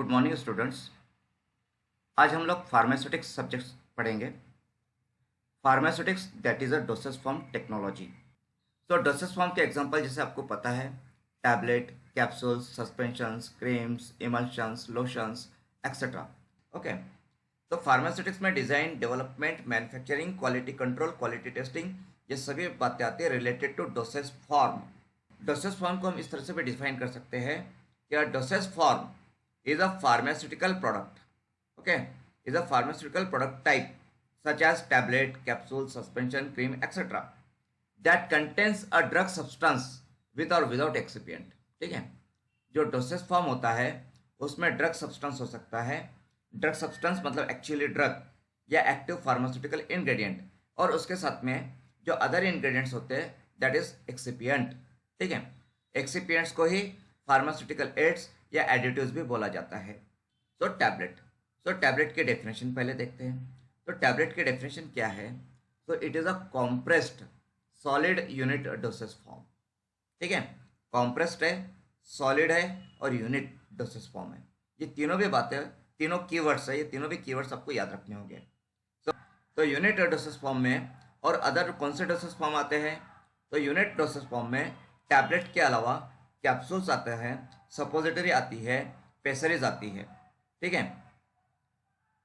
Good morning students. आज हम लोग फार्मास्यूटिक्स सब्जेक्ट्स पढ़ेंगे। Pharmaceutics that is a dosage form technology. तो डोसेज फॉर्म के एग्जांपल जैसे आपको पता है, tablet, capsules, suspensions, creams, emulsions, lotions etcetera. Okay, तो फार्मास्यूटिक्स में design, development, manufacturing, quality control, quality testing, ये सभी बातें आती है related to dosage form. Dosage form को हम इस तरह से भी डिफाइन कर सकते हैं कि dosage form is a pharmaceutical product, okay, is a pharmaceutical product type such as tablet, capsule, suspension, cream, etc. that contains a drug substance with or without excipient। ठीक है, जो डोसेज फॉर्म होता है उसमें ड्रग सब्सटेंस हो सकता है। Drug substance मतलब एक्चुअली ड्रग या एक्टिव फार्मास्यूटिकल इंग्रेडिएंट, और उसके साथ में जो अदर इंग्रेडिएंट्स होते हैं दैट इज एक्सिपिएंट। ठीक है, एक्सिपिएंट्स को ही फार्मास्यूटिकल एड्स या एडिटिव्स भी बोला जाता है। तो टैबलेट की डेफिनेशन पहले देखते हैं। तो टैबलेट की डेफिनेशन क्या है? तो it is a compressed solid unit dosage form. ठीक है, कॉम्प्रेस्ड है, सॉलिड है और यूनिट डोसेज फॉर्म है। ये तीनों भी बातें, तीनों कीवर्ड्स है, ये तीनों भी कीवर्ड्स आपको याद रखने होंगे। तो यूनिट डोसेज फॉर्म में और अदर कौन से डोसेज फॉर्म आते हैं? तो यूनिट डोसेज फॉर्म में टैबलेट के अलावा कैप्सूल्स आते हैं, सपोजिटरी आती है, पेसरीज आती है। ठीक है,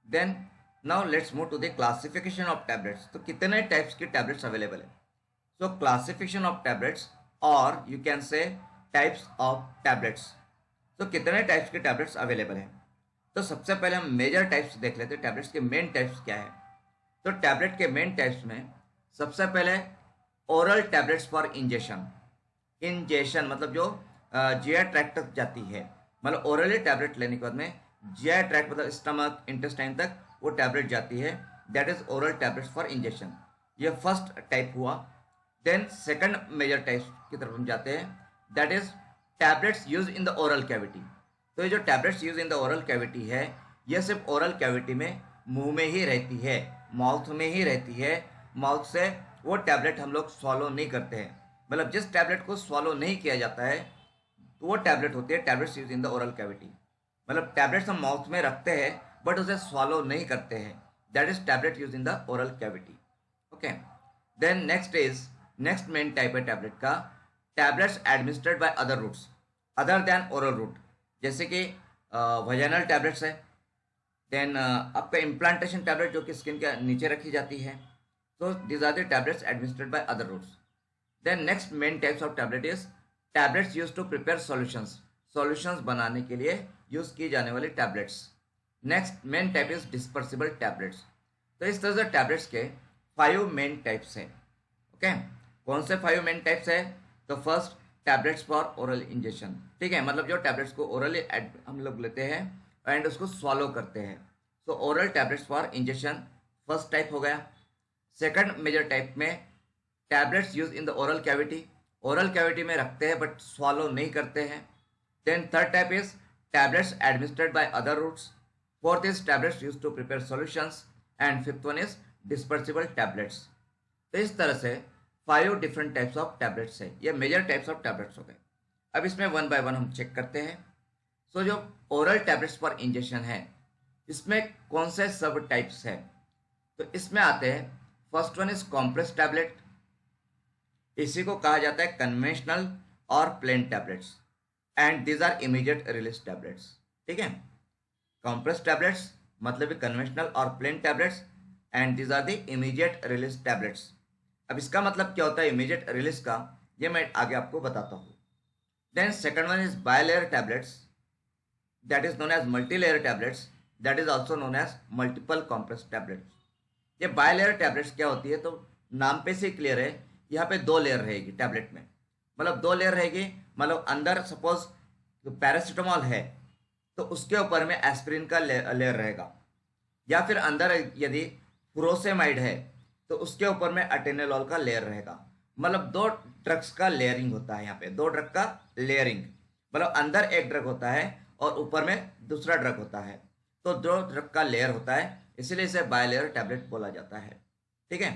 then now let's move to the classification of tablets. तो कितने टाइप्स की टैबलेट्स अवेलेबल है? सो क्लासिफिकेशन ऑफ टैबलेट्स और you can say types of tablets. तो कितने टाइप्स के टैबलेट्स अवेलेबल हैं? तो सबसे पहले हम मेजर टाइप्स देख लेते हैं, टैबलेट्स के मेन टाइप्स क्या है। तो टैबलेट के मेन टाइप्स में सबसे पहले oral tablets for injection. Injection मतलब जो जीआई ट्रैक्ट तक जाती है, मतलब ओरली टैबलेट लेने के बाद में जीआई ट्रैक्ट मतलब स्टमक, इंटेस्टाइन तक वो टैबलेट जाती है, that is oral tablets for injection. ये फर्स्ट टाइप हुआ। देन सेकंड मेजर टाइप की तरफ हम जाते हैं, that is tablets use in the oral cavity. तो ये जो tablets use in the oral cavity है, ये सिर्फ ओरल कैविटी में मुंह में ही रहती है, माउथ में ही रहती है। माउथ से वो टैबलेट हम लोग सॉलो नहीं करते हैं, मतलब जिस टैबलेट को सॉलो नहीं किया जाता है तो वो टैबलेट होती है tablets use in the oral cavity. मतलब टैबलेट्स हम माउथ में रखते हैं बट उसे सॉलो नहीं करते हैं, that is tablet use in the oral cavity. Okay, then next main type है टैबलेट का, tablets administered by other routes other than oral route, जैसे कि वजाइनल टैबलेट्स है। देन आपका इम्प्लांटेशन टैबलेट जो कि स्किन के नीचे रखी जाती है। So these are the tablets administered by other routes. Then next main types of tablet is tablets used to prepare solutions. Solutions बनाने के लिए यूज की जाने वाली tablets. Next main type is dispersible tablets. तो इस तरह से tablets के 5 main types हैं। ओके, कौन से 5 main types है? तो first tablets for oral injection। ठीक है, मतलब जो tablets को orally हम लोग लेते हैं एंड उसको swallow करते हैं। तो oral tablets for injection first type हो गया। सेकंड मेजर टाइप में tablets use in the oral cavity, oral cavity में रखते हैं बट स्वॉलो नहीं करते हैं। Then third type is tablets administered by other routes. Fourth is tablets use to prepare solutions and fifth one is dispersible tablets. तो इस तरह से 5 डिफरेंट टाइप्स ऑफ टैबलेट्स है, ये मेजर टाइप्स ऑफ टैबलेट्स हो गए। अब इसमें वन बाय वन हम चेक करते हैं। सो जो ओरल टैबलेट्स फॉर इंजेक्शन है, इसमें कौन से सब टाइप्स है? तो इसमें आते हैं, first one is compress tablet, इसी को कहा जाता है कन्वेंशनल और plain tablets, and these are immediate release tablets. ठीक है, कॉम्प्रेस टैबलेट्स मतलब कन्वेंशनल और plain tablets, and these are the immediate release tablets. अब इसका मतलब क्या होता है इमीडिएट रिलीज का, ये मैं आगे आपको बताता हूँ। Then second one is bilayer tablets, that is known as multilayer tablets, that is also known as multiple compress tablets. ये बायलेयर टैबलेट्स क्या होती है? तो नाम पे से क्लियर है, यहाँ पे 2 लेयर रहेगी टैबलेट में, मतलब 2 लेयर रहेगी। मतलब अंदर सपोज पैरासीटामॉल है तो उसके ऊपर में एस्पिरिन का लेयर रहेगा, या फिर अंदर यदि फुरोसेमाइड है तो उसके ऊपर में अटेनोलॉल का लेयर रहेगा। मतलब 2 ड्रग्स का लेयरिंग होता है यहाँ पे, 2 ड्रग का लेयरिंग, मतलब अंदर एक ड्रग होता है और ऊपर में दूसरा ड्रग होता है, तो 2 ड्रग का लेयर होता है, इसलिए इसे बायलेयर टैबलेट बोला जाता है। ठीक है,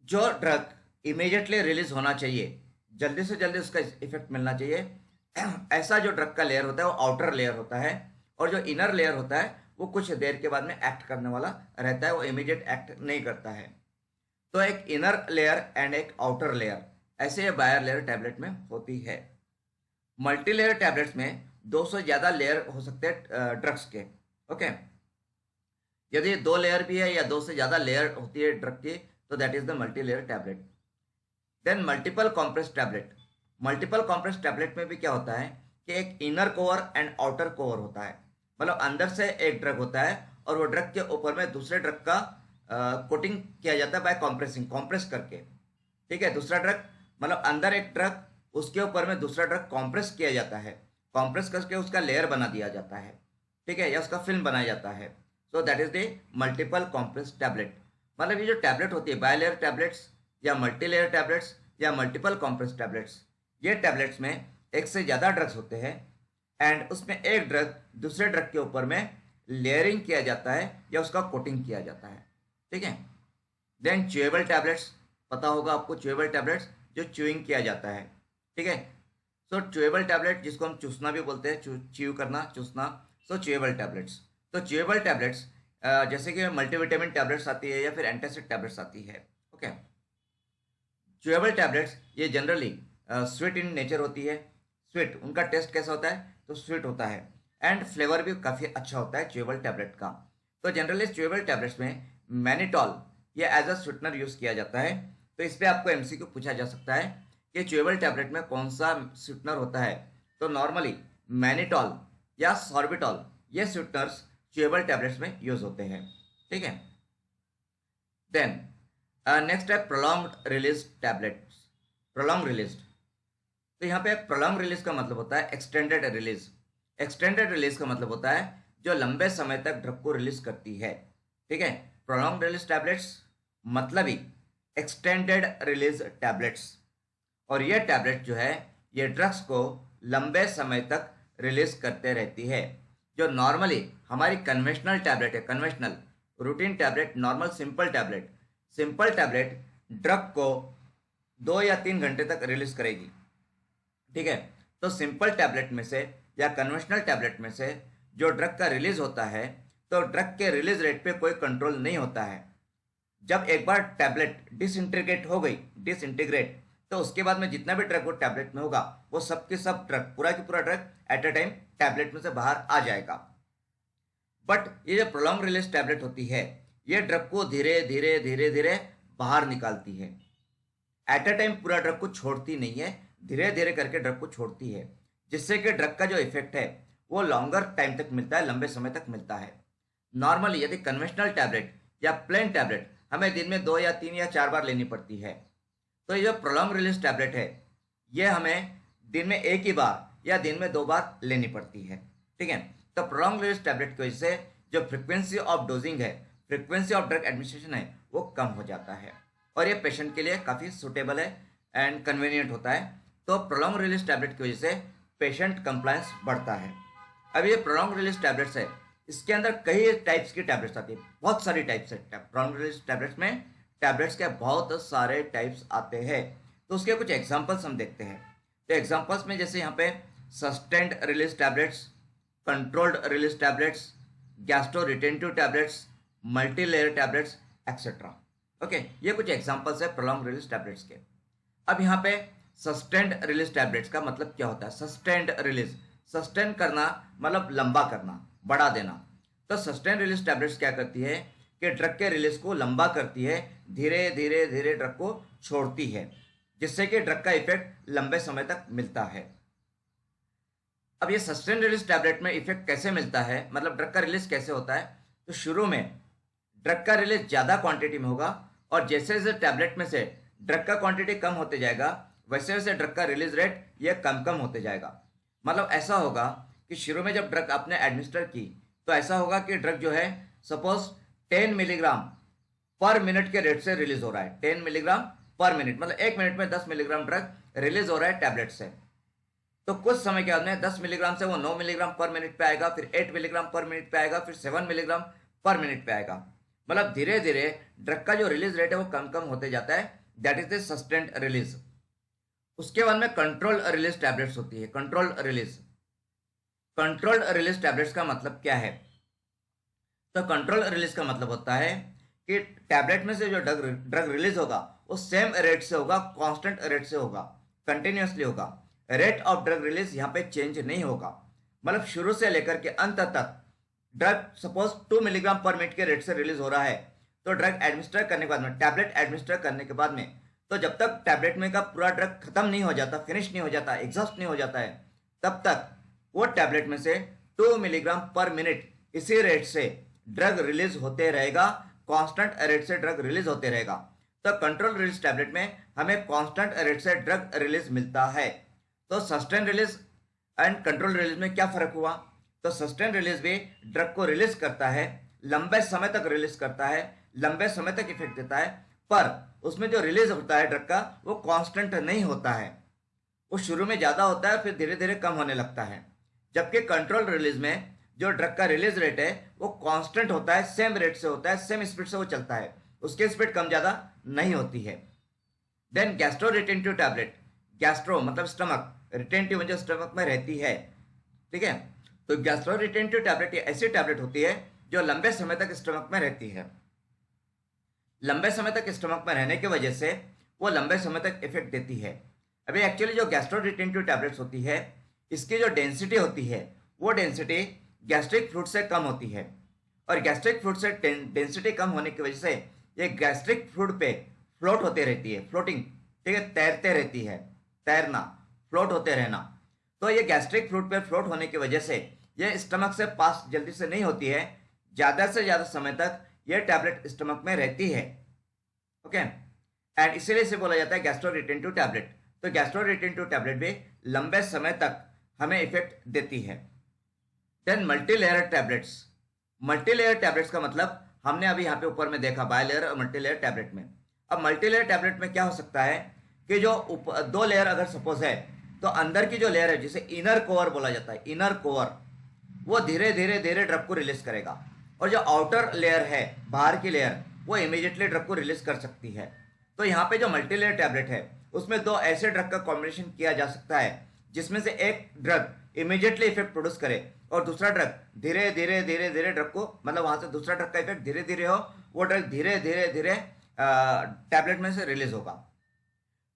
जो ड्रग इमीडिएटली रिलीज होना चाहिए, जल्दी से जल्दी उसका इफेक्ट मिलना चाहिए, ऐसा जो ड्रग का लेयर होता है वो आउटर लेयर होता है, और जो इनर लेयर होता है वो कुछ देर के बाद में एक्ट करने वाला रहता है, वो इमीडिएट एक्ट नहीं करता है। तो एक इनर लेयर एंड एक आउटर लेयर, ऐसे ये बायर लेयर टैबलेट में होती है। मल्टी लेयर टैबलेट्स में 200 ज़्यादा लेयर हो सकते हैं ड्रग्स के। ओके, यदि 2 लेयर भी है या 2 से ज़्यादा लेयर होती है ड्रग की, तो that is the multi layer tablet. Then multiple compress tablet. Multiple compress tablet में भी क्या होता है कि एक inner core and outer core होता है, मतलब अंदर से एक ड्रग होता है और वो ड्रग के ऊपर में दूसरे ड्रग का कोटिंग किया जाता है बाय कॉम्प्रेसिंग, कॉम्प्रेस करके। ठीक है, दूसरा ड्रग मतलब अंदर एक ड्रग, उसके ऊपर में दूसरा ड्रग कॉम्प्रेस किया जाता है, कॉम्प्रेस करके उसका लेयर बना दिया जाता है। ठीक है, या उसका फिल्म बनाया जाता है। So that is the multiple compress tablet. मतलब ये जो टैबलेट होती है, बायलेयर टैबलेट्स या मल्टी लेयर टैबलेट्स या मल्टीपल कॉम्प्रेस टैबलेट्स, ये टैबलेट्स में एक से ज़्यादा ड्रग्स होते हैं एंड उसमें एक ड्रग दूसरे ड्रग के ऊपर में लेयरिंग किया जाता है या उसका कोटिंग किया जाता है। ठीक है, देन च्यूएबल टैबलेट्स, पता होगा आपको च्यूएबल टैबलेट्स, जो च्यूइंग किया जाता है। ठीक है, सो च्यूएबल टैबलेट जिसको हम चूसना भी बोलते हैं, च्यू करना, चूसना, सो च्यूएबल टैबलेट्स। तो च्यूएबल टैबलेट्स जैसे कि मल्टीविटामिन टैबलेट्स आती है या फिर एंटासिड टैबलेट्स आती है। ओके, च्यूएबल टैबलेट्स ये जनरली स्वीट इन नेचर होती है। स्वीट, उनका टेस्ट कैसा होता है, तो स्वीट होता है एंड फ्लेवर भी काफ़ी अच्छा होता है च्यूएबल टैबलेट का। तो जनरली च्यूएबल टैबलेट्स में मैनिटॉल ये एज अ स्वीटनर यूज़ किया जाता है। तो इस पर आपको एमसीक्यू पूछा जा सकता है कि च्यूएबल टैबलेट में कौन सा स्वीटनर होता है। तो नॉर्मली मैनिटॉल या सॉर्बिटॉल ये स्वीटनर्स च्यूएबल टैबलेट्स में यूज़ होते हैं। ठीक है, देन नेक्स्ट है prolonged release tablets. Prolong release, तो यहाँ पे प्रोलॉन्ग रिलीज का मतलब होता है एक्सटेंडेड रिलीज। एक्सटेंडेड रिलीज का मतलब होता है जो लंबे समय तक ड्रग को रिलीज करती है। ठीक है, प्रोलॉन्ग रिलीज टैबलेट्स मतलब ही एक्सटेंडेड रिलीज टैबलेट्स। और ये टैबलेट जो है ये ड्रग्स को लंबे समय तक रिलीज करते रहती है। जो नॉर्मली हमारी कन्वेंशनल टैबलेट है, conventional routine tablet, normal simple tablet, simple tablet drug को 2 या 3 घंटे तक रिलीज करेगी। ठीक है, तो सिंपल टैबलेट में से या कन्वेंशनल टैबलेट में से जो ड्रग का रिलीज होता है, तो ड्रग के रिलीज रेट पे कोई कंट्रोल नहीं होता है। जब एक बार टैबलेट डिसइंटीग्रेट हो गई, डिसइंटीग्रेट, तो उसके बाद में जितना भी ड्रग वो टैबलेट में होगा वो सब के सब ड्रग, पूरा की पूरा drug at a time tablet में से बाहर आ जाएगा। बट ये जो प्रोलॉन्ग रिलीज टैबलेट होती है ये ड्रग को धीरे धीरे धीरे धीरे बाहर निकालती है। एट अ टाइम पूरा ड्रग को छोड़ती नहीं है, धीरे धीरे करके ड्रग को छोड़ती है, जिससे कि ड्रग का जो इफेक्ट है वो लॉन्गर टाइम तक मिलता है, लंबे समय तक मिलता है। नॉर्मली यदि कन्वेंशनल टैबलेट या प्लेन टैबलेट हमें दिन में 2 या 3 या 4 बार लेनी पड़ती है, तो ये जो प्रोलॉन्ग रिलीज टैबलेट है ये हमें दिन में एक ही बार या दिन में 2 बार लेनी पड़ती है। ठीक है, तो प्रोलॉन्ग रिलीज टैबलेट की वजह से जो फ्रिक्वेंसी ऑफ डोजिंग है, फ्रिक्वेंसी ऑफ ड्रग एडमिनिस्ट्रेशन है, वो कम हो जाता है और ये पेशेंट के लिए काफ़ी सुटेबल है एंड कन्वीनियंट होता है। तो प्रोलॉन्ग रिलीज टैबलेट की वजह से पेशेंट कंप्लायंस बढ़ता है। अब ये प्रोलॉन्ग रिलीज टैबलेट्स है, इसके अंदर कई टाइप्स की टैबलेट्स आती है, बहुत सारी टाइप्स है। प्रोलॉन्ग रिलीज टैबलेट्स में टैबलेट्स के बहुत सारे टाइप्स आते हैं। तो उसके कुछ एग्जांपल्स हम देखते हैं। तो एग्जांपल्स में जैसे यहाँ पे sustained release tablets, controlled release tablets, gastro retentive tablets, multi layer tablets etcetera. Okay, ये कुछ एग्जांपल्स है प्रोलॉन्ग रिलीज टैबलेट्स के। अब यहाँ पे सस्टेंड रिलीज टैबलेट्स का मतलब क्या होता है। सस्टेंड रिलीज, सस्टेन करना मतलब लंबा करना, बढ़ा देना। तो सस्टेन रिलीज टैबलेट्स क्या करती है कि ड्रग के रिलीज को लंबा करती है, धीरे धीरे धीरे ड्रग को छोड़ती है, जिससे कि ड्रग का इफेक्ट लंबे समय तक मिलता है। अब ये सस्टेन रिलीज टैबलेट में इफेक्ट कैसे मिलता है, मतलब ड्रग का रिलीज कैसे होता है। तो शुरू में ड्रग का रिलीज ज़्यादा क्वांटिटी में होगा और जैसे जैसे टैबलेट में से ड्रग का क्वांटिटी कम होते जाएगा वैसे वैसे ड्रग का रिलीज रेट ये कम कम होते जाएगा। मतलब ऐसा होगा कि शुरू में जब ड्रग आपने एडमिनिस्टर की तो ऐसा होगा कि ड्रग जो है सपोज 10 मिलीग्राम पर मिनट के रेट से रिलीज हो रहा है। 10 मिलीग्राम पर मिनट मतलब 1 मिनट में 10 मिलीग्राम ड्रग रिलीज हो रहा है टैबलेट से। तो कुछ समय के बाद में 10 मिलीग्राम से वो 9 मिलीग्राम पर मिनट पे आएगा, फिर 8 मिलीग्राम पर मिनट पे आएगा, फिर 7 मिलीग्राम पर मिनट पे आएगा। मतलब धीरे धीरे ड्रग का जो रिलीज रेट है वो कम कम होते जाता है। That is the sustained release. उसके बाद में कंट्रोल रिलीज टैबलेट्स होती है। कंट्रोल रिलीज टैबलेट्स का मतलब क्या है? तो कंट्रोल रिलीज का मतलब होता है कि टैबलेट में से जो ड्रग रिलीज होगा वो सेम रेट से होगा, कांस्टेंट रेट से होगा, कंटिन्यूसली होगा। रेट ऑफ ड्रग रिलीज यहाँ पे चेंज नहीं होगा। मतलब शुरू से लेकर के अंत तक ड्रग सपोज 2 मिलीग्राम पर मिनट के रेट से रिलीज हो रहा है, तो ड्रग एडमिनिस्टर करने के बाद में, टैबलेट एडमिनिस्टर करने के बाद में, तो जब तक टैबलेट में का पूरा ड्रग खत्म नहीं हो जाता, फिनिश नहीं हो जाता, एग्जॉस्ट नहीं हो जाता है, तब तक वो टैबलेट में से 2 मिलीग्राम पर मिनट इसी रेट से ड्रग रिलीज होते रहेगा, कांस्टेंट रेट से ड्रग रिलीज होते रहेगा। तो कंट्रोल रिलीज टैबलेट में हमें कांस्टेंट रेट से ड्रग रिलीज मिलता है। तो sustain release and control release में क्या फर्क हुआ? तो सस्टेन रिलीज भी ड्रग को रिलीज करता है, लंबे समय तक रिलीज करता है, लंबे समय तक इफेक्ट देता है, पर उसमें जो रिलीज होता है ड्रग का वो कांस्टेंट नहीं होता है। वो शुरू में ज्यादा होता है, फिर धीरे धीरे कम होने लगता है। जबकि कंट्रोल रिलीज में जो ड्रग का रिलीज रेट है वो कांस्टेंट होता है, सेम रेट से होता है, सेम स्पीड से वो चलता है, उसकी स्पीड कम ज्यादा नहीं होती है। Then gastro retentive tablet, gastro मतलब स्टमक, रिटेंटिव जो स्टमक में रहती है, ठीक है। तो गैस्ट्रो रिटेंटिव टैबलेट ये ऐसी टैबलेट होती है जो लंबे समय तक स्टमक में रहती है। लंबे समय तक स्टमक में रहने की वजह से वो लंबे समय तक इफेक्ट देती है। अभी एक्चुअली जो गैस्ट्रो रिटेंटिव टैबलेट्स होती है, इसकी जो डेंसिटी होती है वो डेंसिटी गैस्ट्रिक फ्लूइड से कम होती है, और गैस्ट्रिक फ्लूइड से डेंसिटी कम होने की वजह से ये गैस्ट्रिक फ्लूइड पे फ्लोट होते रहती है, फ्लोटिंग, ठीक है, तैरते रहती है, तैरना, फ्लोट होते रहना। तो ये गैस्ट्रिक फ्लूइड पे फ्लोट होने की वजह से ये स्टमक से पास जल्दी से नहीं होती है, ज़्यादा से ज़्यादा समय तक ये टैबलेट स्टमक में रहती है। ओके, एंड इसीलिए इसे बोला जाता है गैस्ट्रो रिटेंटिव टैबलेट। तो गैस्ट्रो रिटेंटिव टैबलेट भी लंबे समय तक हमें इफेक्ट देती है। Then multi layer tablets. Multi layer tablets का मतलब हमने अभी यहाँ पे ऊपर में देखा बायलेयर और मल्टी लेयर टैबलेट में। अब मल्टी लेयर टैबलेट में क्या हो सकता है कि जो दो लेयर अगर सपोज है, तो अंदर की जो लेयर है जिसे इनर कोवर बोला जाता है, इनर कोवर, वो धीरे धीरे धीरे ड्रग को रिलीज करेगा, और जो आउटर लेयर है, बाहर की लेयर, वो इमीडिएटली ड्रग को रिलीज कर सकती है। तो यहाँ पे जो मल्टी लेयर टैबलेट है उसमें दो ऐसे ड्रग का कॉम्बिनेशन किया जा सकता है जिसमें से एक ड्रग इमीडिएटली इफेक्ट प्रोड्यूस करे और दूसरा ड्रग धीरे धीरे धीरे धीरे ड्रग को, मतलब वहां से दूसरा ड्रग का इफेक्ट धीरे धीरे हो, वो ड्रग धीरे धीरे धीरे टैबलेट में से रिलीज होगा।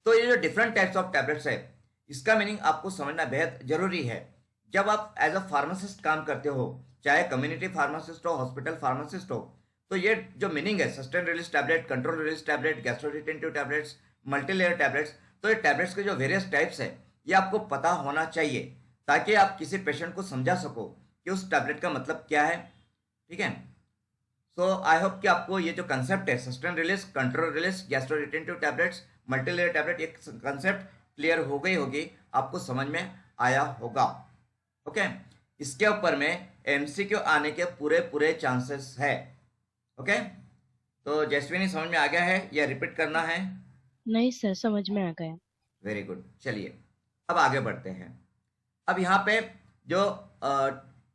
तो ये जो डिफरेंट टाइप्स ऑफ टैबलेट्स है, इसका मीनिंग आपको समझना बेहद जरूरी है। जब आप एज अ फार्मासिस्ट काम करते हो, चाहे कम्युनिटी फार्मासिस्ट हो, हॉस्पिटल फार्मासिस्ट हो, तो ये जो मीनिंग है sustain release tablet, control release tablet, gastroretentive tablets, multilayer tablets, तो ये टैबलेट्स के जो वेरियस टाइप्स है ये आपको पता होना चाहिए, ताकि आप किसी पेशेंट को समझा सको कि उस टैबलेट का मतलब क्या है, ठीक है। सो आई होप कि आपको ये जो कंसेप्ट है sustain release, control release, gastroretentive tablets, multilayer tablet, एक कंसेप्ट क्लियर हो गई होगी, आपको समझ में आया होगा। ओके, इसके ऊपर में एमसीक्यू आने के पूरे पूरे चांसेस है। ओके, तो जैस्विनी समझ में आ गया है या रिपीट करना है? नहीं सर, समझ में आ गया। वेरी गुड, चलिए अब आगे बढ़ते हैं। अब यहाँ पे जो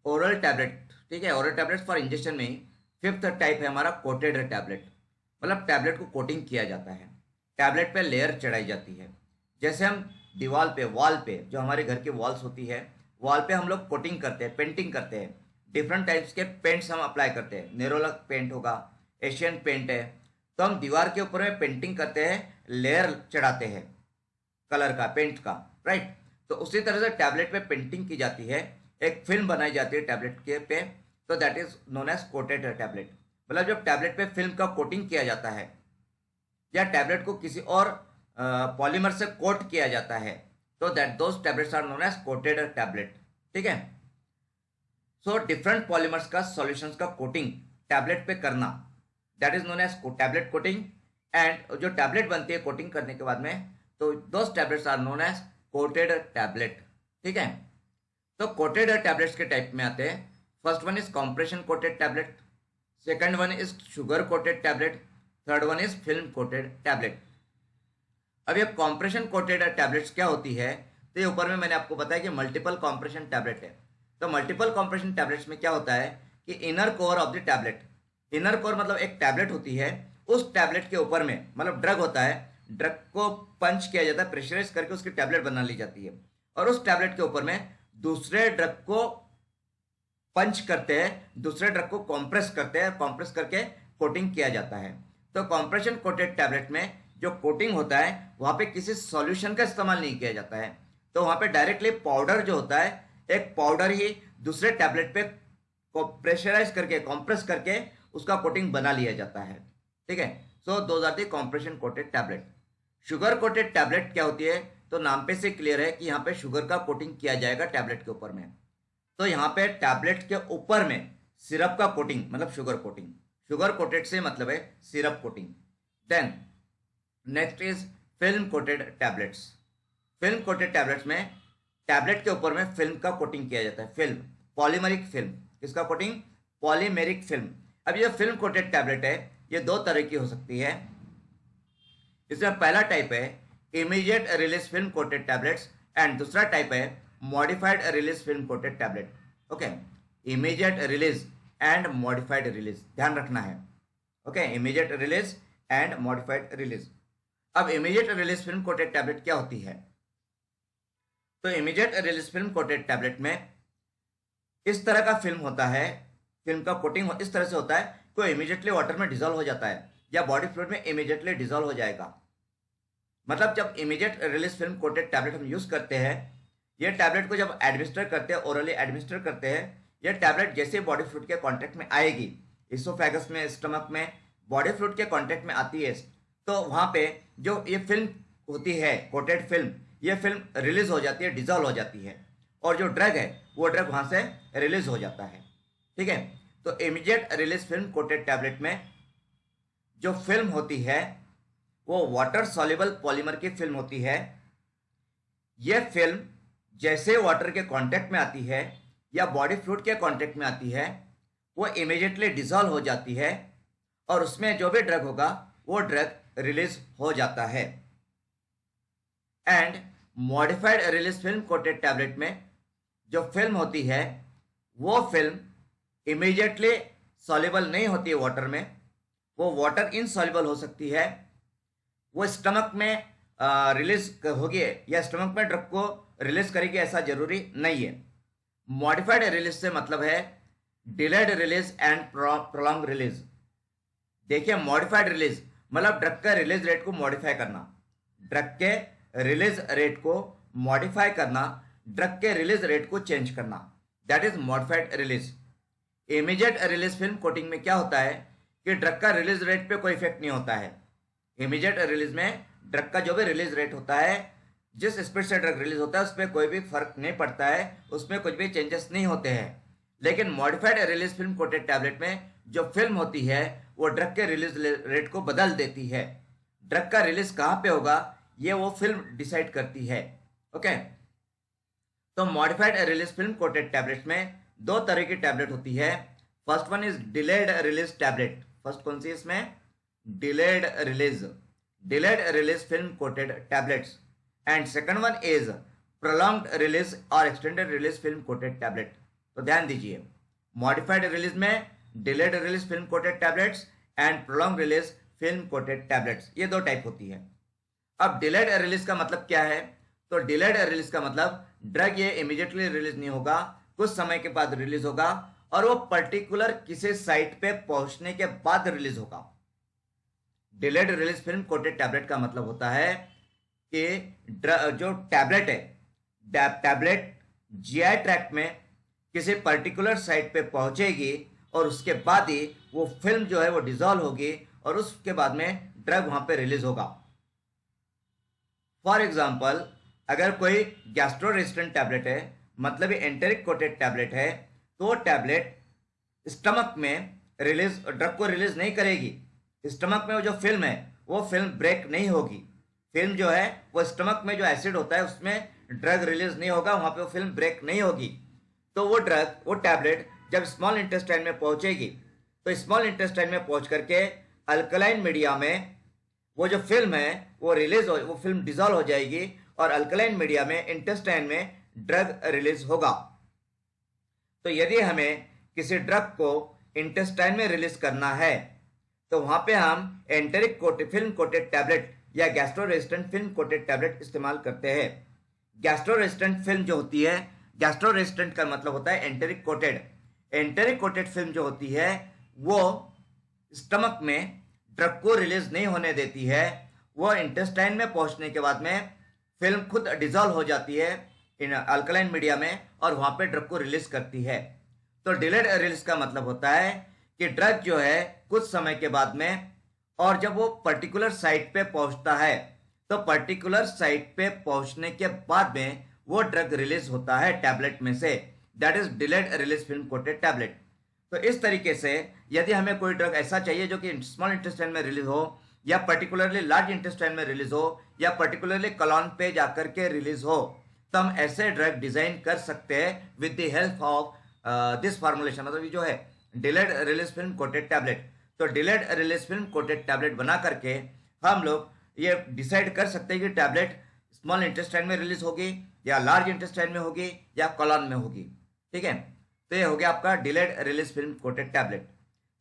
ओरल टैबलेट, ठीक है, ओरल टैबलेट फॉर इंजेक्शन में फिफ्थ टाइप है हमारा कोटेड टैबलेट। मतलब टैबलेट को कोटिंग किया जाता है, टैबलेट पे लेयर चढ़ाई जाती है। जैसे हम दीवार पे, वॉल पे, जो हमारे घर की वॉल्स होती है, वॉल पे हम लोग कोटिंग करते हैं, पेंटिंग करते हैं, डिफरेंट टाइप्स के पेंट्स हम अप्लाई करते हैं, नेरोला पेंट होगा, एशियन पेंट है। तो हम दीवार के ऊपर में पेंटिंग करते हैं, लेयर चढ़ाते हैं कलर का, पेंट का, राइट। तो उसी तरह से टैबलेट पे पेंटिंग की जाती है, एक फिल्म बनाई जाती है टैबलेट के पे, तो that is known as coated tablet. मतलब जब टैबलेट पे फिल्म का कोटिंग किया जाता है या टैबलेट को किसी और पॉलीमर से कोट किया जाता है, तो that those tablets are known as coated tablet, ठीक है। सो डिफरेंट पॉलीमर्स का सॉल्यूशंस का कोटिंग टैबलेट पे करना, that is known as tablet coating. And जो टैबलेट बनती है कोटिंग करने के बाद में, तो those tablets are known as coated tablet, ठीक है। तो कोटेड टैबलेट्स के टाइप में आते हैं। First one is compression coated tablet, second one is sugar coated tablet, third one is film coated tablet. अब ये कॉम्प्रेशन कोटेड टैबलेट्स क्या होती है, तो ये ऊपर में मैंने आपको बताया कि मल्टीपल कॉम्प्रेशन टैबलेट है। तो मल्टीपल कॉम्प्रेशन टैबलेट्स में क्या होता है कि inner core of the tablet, inner core मतलब एक टैबलेट होती है, उस टैबलेट के ऊपर में मतलब ड्रग होता है, ड्रग को पंच किया जाता है, प्रेशराइज करके उसकी टैबलेट बना ली जाती है, और उस टैबलेट के ऊपर में दूसरे ड्रग को पंच करते हैं, दूसरे ड्रग को कॉम्प्रेस करते हैं, कॉम्प्रेस करके कोटिंग किया जाता है। तो कॉम्प्रेशन कोटेड टैबलेट में जो कोटिंग होता है वहां पे किसी सॉल्यूशन का इस्तेमाल नहीं किया जाता है, तो वहां पे डायरेक्टली पाउडर जो होता है, एक पाउडर ही दूसरे टैबलेट पे प्रेशराइज करके, कॉम्प्रेस करके उसका कोटिंग बना लिया जाता है। ठीक है, so those are the compression coated tablet. Sugar coated tablet क्या होती है, तो नाम पे से क्लियर है कि यहाँ पे शुगर का कोटिंग किया जाएगा टैबलेट के ऊपर में। तो यहाँ पे टैबलेट के ऊपर में सिरप का कोटिंग मतलब शुगर कोटिंग, शुगर कोटेड से मतलब है syrup coating. Then next is film coated tablets. Film coated tablets में टैबलेट के ऊपर में फिल्म का कोटिंग किया जाता है, फिल्म, पॉलीमरिक फिल्म। किसका कोटिंग? Polymeric film. अब ये फिल्म कोटेड टैबलेट है, ये दो तरह की हो सकती है। इसमें पहला टाइप है immediate release film coated tablets and दूसरा टाइप है modified release film coated tablet. Okay, immediate release and modified release, ध्यान रखना है। Okay, immediate release and modified release. अब immediate release film coated tablet क्या होती है? तो immediate release film coated tablet में इस तरह का फिल्म होता है, फिल्म का कोटिंग इस तरह से होता है कि वो इमीडिएटली वाटर में डिजोल्व हो जाता है या बॉडी फ्लूइड में इमीडिएटली डिजोल्व हो जाएगा। मतलब जब immediate release film coated tablet हम यूज करते हैं, ये टैबलेट को जब एडमिनिस्टर करते हैं, ओरली एडमिनिस्टर करते हैं, ये टैबलेट जैसे बॉडी फ्लूइड के कांटेक्ट में आएगी, इसोफेगस में, स्टमक में बॉडी फ्लूइड के कांटेक्ट में आती है, तो वहां पे जो ये फिल्म होती है कोटेड फिल्म, ये फिल्म रिलीज हो जाती है, डिजोल्व हो जाती है, और जो ड्रग है वो ड्रग वहां से रिलीज हो जाता है। ठीक है, तो immediate release film coated tablet में जो फिल्म होती है वो वाटर सॉल्युबल पॉलीमर की फिल्म होती है। यह फिल्म जैसे वाटर के कांटेक्ट में आती है या बॉडी फ्लूइड के कांटेक्ट में आती है, वो इमीडिएटली डिसॉल्व हो जाती है और उसमें जो भी ड्रग होगा वो ड्रग रिलीज हो जाता है। And modified release film coated tablet में जो फिल्म होती है वो फिल्म इमीडिएटली सॉल्युबल नहीं होती है वाटर में, वो वाटर इनसॉल्युबल हो सकती है, वो स्टमक में रिलीज होगी या स्टमक में ड्रग को रिलीज करेगी, ऐसा जरूरी नहीं है। मॉडिफाइड रिलीज से मतलब है delayed release and prolong release. देखिए, मॉडिफाइड रिलीज मतलब ड्रग का रिलीज रेट को मॉडिफाई करना, ड्रग के रिलीज रेट को मॉडिफाई करना, ड्रग के रिलीज रेट को चेंज करना, that is modified release. Immediate release film coating में क्या होता है कि ड्रग का रिलीज रेट पे कोई इफेक्ट नहीं होता है। इमीडिएट रिलीज में ड्रग का जो भी रिलीज रेट होता है, जिस स्पीड से ड्रग रिलीज होता है उस पर कोई भी फर्क नहीं पड़ता है, उसमें कुछ भी चेंजेस नहीं होते हैं। लेकिन modified release film coated tablet में जो फिल्म होती है वो ड्रग के रिलीज रेट को बदल देती है। ड्रग का रिलीज कहाँ पे होगा ये वो फिल्म डिसाइड करती है। ओके, तो modified release film coated tablet में दो तरह की टैबलेट होती है। First one is delayed release tablet. First कौन सी इसमें? Delayed release film coated tablets. And second one is prolonged release और extended release film coated tablet. तो ध्यान दीजिए, मॉडिफाइड रिलीज में delayed release film coated tablets and prolong release film coated tablets, ये दो टाइप होती है। अब डिलेड रिलीज का मतलब क्या है? तो डिलेड रिलीज का मतलब ड्रग ये इमीडिएटली रिलीज नहीं होगा, कुछ समय के बाद रिलीज होगा और वो पर्टिकुलर किसी साइट पे पहुंचने के बाद रिलीज होगा। Delayed release film coated tablet का मतलब होता है कि जो टैबलेट है, टैबलेट जीआई ट्रैक्ट में किसी पर्टिकुलर साइट पे पहुंचेगी और उसके बाद ही वो फिल्म जो है वो डिसॉल्व होगी और उसके बाद में ड्रग वहां पे रिलीज होगा। फॉर एग्जाम्पल, अगर कोई गैस्ट्रो रेजिस्टेंट टैबलेट है, मतलब ये एंटेरिक कोटेड टैबलेट है, तो टैबलेट स्टमक में रिलीज, ड्रग को रिलीज नहीं करेगी। स्टमक में वो जो फिल्म है वो फिल्म ब्रेक नहीं होगी। फिल्म जो है वो स्टमक में जो एसिड होता है उसमें ड्रग रिलीज नहीं होगा, वहां पे वो फिल्म ब्रेक नहीं होगी। तो वो ड्रग, वो टैबलेट जब स्मॉल इंटेस्टाइन में पहुंचेगी तो स्मॉल इंटेस्टाइन में पहुंच करके अल्कलाइन मीडिया में वो जो फिल्म है वो रिलीज हो, वो फिल्म डिसॉल्व हो जाएगी और अल्कलाइन मीडिया में, इंटेस्टाइन में ड्रग रिलीज होगा। तो यदि हमें किसी ड्रग को इंटेस्टाइन में रिलीज करना है तो वहां पे हम एंटेरिक फिल्म कोटेड टैबलेट या gastro resistant film coated tablet इस्तेमाल करते हैं। गैस्ट्रो रेजिस्टेंट फिल्म जो होती है, गैस्ट्रो रेजिस्टेंट का मतलब होता है enteric coated. Enteric coated film जो होती है वो स्टमक में ड्रग को रिलीज नहीं होने देती है। वो इंटेस्टाइन में पहुंचने के बाद में फिल्म खुद डिजोल्व हो जाती है इन अल्कलाइन मीडिया में और वहां पे ड्रग को रिलीज करती है। तो डिलेड रिलीज का मतलब होता है कि ड्रग जो है कुछ समय के बाद में, और जब वो पर्टिकुलर साइट पे पहुंचता है तो पर्टिकुलर साइट पे पहुंचने के बाद में वो ड्रग रिलीज होता है टैबलेट में से। That is delayed release film coated tablet. तो इस तरीके से यदि हमें कोई ड्रग ऐसा चाहिए जो कि स्मॉल इंटेस्टाइन में रिलीज हो, या पर्टिकुलरली लार्ज इंटेस्टाइन में रिलीज हो, या पर्टिकुलरली कॉलन पे जाकर के रिलीज हो, तो हम ऐसे ड्रग डिजाइन कर सकते हैं with the help of this formulation, मतलब ये जो है delayed release film coated tablet. तो delayed release film coated tablet बना करके हम लोग ये डिसाइड कर सकते हैं कि टैबलेट स्मॉल इंटेस्टाइन में रिलीज होगी या लार्ज इंटेस्टाइन में होगी या कॉलन में होगी। ठीक है, तो ये हो गया आपका delayed release film coated tablet.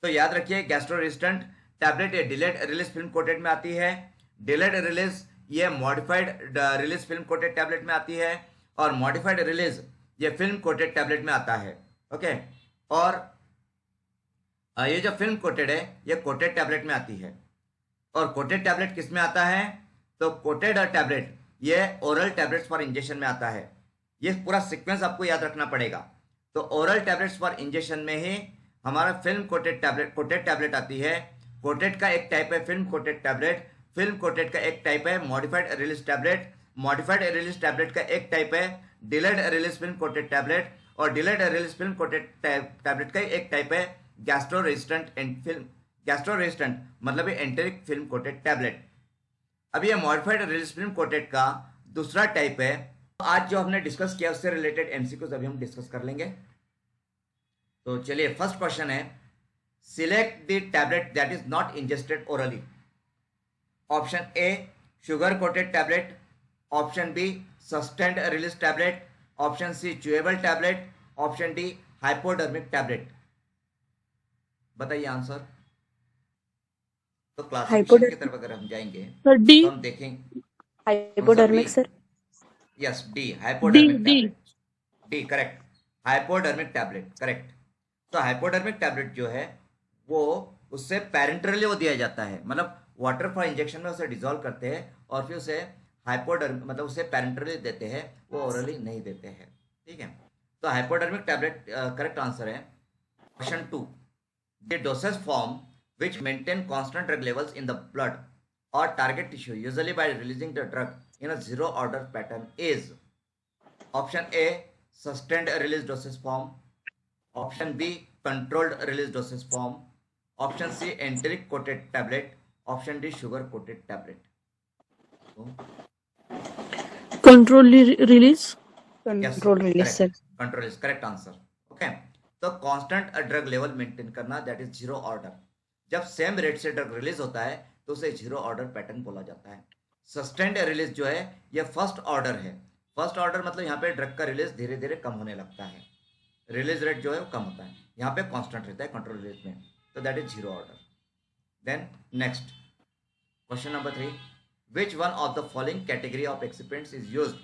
तो याद रखिए गैस्ट्रो रेजिस्टेंट टैबलेट ये डिलेड रिलीज फिल्म कोटेड में आती है। डिलेड रिलीज ये modified release film coated tablet में आती है, और मॉडिफाइड रिलीज ये फिल्म कोटेड टैबलेट में आता है। ओके, और ये जो फिल्म कोटेड है ये कोटेड टैबलेट में आती है। और कोटेड टैबलेट किस में आता है? तो कोटेड टैबलेट ये ओरल टैबलेट्स फॉर इंजेक्शन में आता है। ये पूरा सीक्वेंस आपको याद रखना पड़ेगा। तो ओरल टैबलेट्स फॉर इंजेक्शन में ही हमारा फिल्म कोटेड टैबलेट आती है। कोटेड का एक टाइप है film coated tablet, film coated का एक टाइप है modified release tablet, modified release tablet का एक टाइप है delayed release film coated tablet, और delayed release film coated tablet का एक टाइप है gastro resistant film, gastro resistant मतलब एंटेरिक फिल्म कोटेड टैबलेट। अब ये मॉडिफाइड रिलीज फिल्म कोटेड का दूसरा टाइप है। आज जो हमने डिस्कस किया उससे रिलेटेड एमसीक्यूज अभी हम डिस्कस कर लेंगे। तो चलिए, फर्स्ट क्वेश्चन है, select the tablet that is not ingested orally. Option A sugar coated tablet, option B sustained release tablet, option C chewable tablet, option D hypodermic tablet. बताइए answer. तो classification की तरफ अगर हम जाएंगे सर डी, तो हम देखेंगे hypodermic sir. Yes, D hypodermic D tablet. D correct, hypodermic tablet correct. तो हाइपोडर्मिक टैबलेट जो है वो उससे पैरेंटरली वो दिया जाता है, मतलब वाटर फॉर इंजेक्शन में उसे डिजोल्व करते हैं और फिर उसे हाइपोडर्मिक मतलब उसे पैरेंटरली देते हैं, वो ओरली नहीं देते हैं। ठीक है, तो हाइपोडर्मिक टैबलेट करेक्ट आंसर है। Question 2, the dosage form which maintain constant drug levels in the blood or target tissue usually by releasing the drug in a zero order pattern is option A sustained release dosage form, option B controlled release dosage form, option C enteric coated tablet, option D sugar coated tablet. So, control release. yes, control release sir. control is correct answer. Okay, तो constant drug level maintain करना that is zero order. जब same rate से drug release होता है तो उसे zero order pattern बोला जाता है। सस्टेन्ड रिलीज जो है ये फर्स्ट ऑर्डर है। फर्स्ट ऑर्डर मतलब यहाँ पे ड्रग का रिलीज धीरे धीरे कम होने लगता है, रिलीज रेट जो है वो कम होता है, यहाँ पे कांस्टेंट रहता है कंट्रोल रिलीज में, तो that is zero order. Then next question number 3, which one of the following category of excipients is used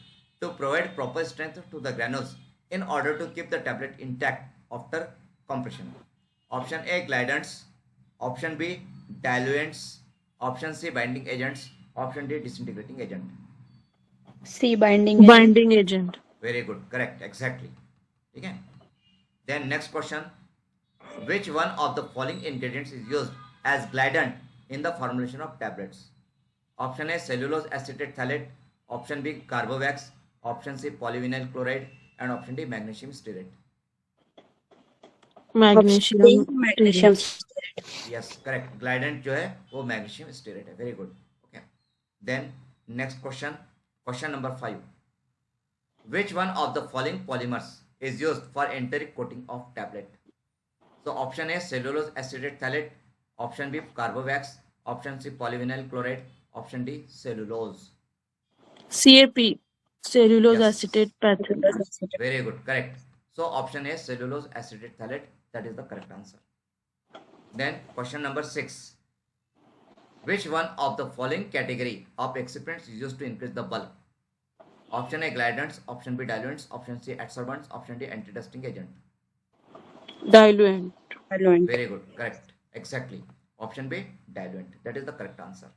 to provide proper strength to the granules in order to keep the tablet intact after compression? Option A glidants, option B diluents, option C binding agents, option D disintegrating agent. C binding agent. Very good, correct, exactly. ठीक है, then next question, which one of the following ingredients is used as glidant in the formulation of tablets? Option A cellulose acetate phthalate, option B carbovax, option C polyvinyl chloride, and option D magnesium stearate. Magnesium. Yes, correct. Glidant जो है वो magnesium stearate है. Very good. Okay. Then next question, question number 5. Which one of the following polymers is used for enteric coating of tablet? So option A cellulose acetate phthalate, option B carbovax, option C polyvinyl chloride, option D cellulose. CAP, cellulose Yes. acetate phthalate। Very good, correct. So option A cellulose acetate phthalate, that is the correct answer. Then question number 6, Which one of the following category of excipients is used to increase the bulk? Option A glidants, option B diluents, option C adsorbents, option D anti-dusting agent. Diluent. Very good, correct, exactly. Option B diluent, that is the correct answer.